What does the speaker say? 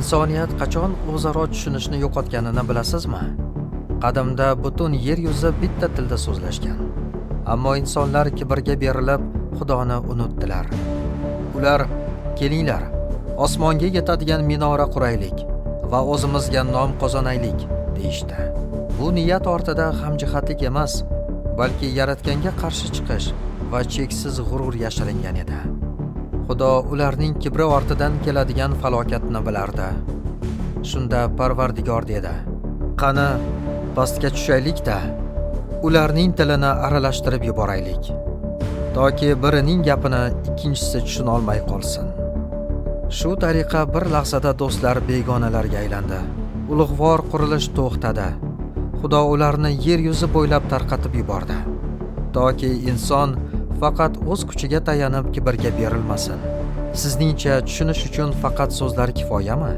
Insoniyat qachon o'zaro tushunishni yo'qotganini bilasizmi? Qadimda butun yer yuzi bitta tilda so'zlashgan. Ammo insonlar kibrga berilib, Xudoni unutdilar. Ular, kelinglar, osmonga yetadigan minora quraylik va o'zimizga nom qozonaylik, deyishdi. Bu niyat ortida hamjihatlik emas, balki yaratganga qarshi chiqish va cheksiz g'urur yashiringan edi. Xudo ularning kibri ortidan keladigan falokatni bilardi. Shunda Parvardigor dedi: "Qani, pastga tushaylik-da, ularning tilini aralashtirib yuboraylik, toki birining gapini ikkinchisi tushuna olmay qolsin." Shu tariqa bir lahzada do'stlar begonalarga aylandi. Ulug'vor qurilish to'xtadi. Xudo ularni yer yuzi bo'ylab tarqatib yubordi, toki inson faqat o'z kuchiga tayanib kibrga berilmasin. Sizningcha tushunish uchun faqat so'zlar kifoyami?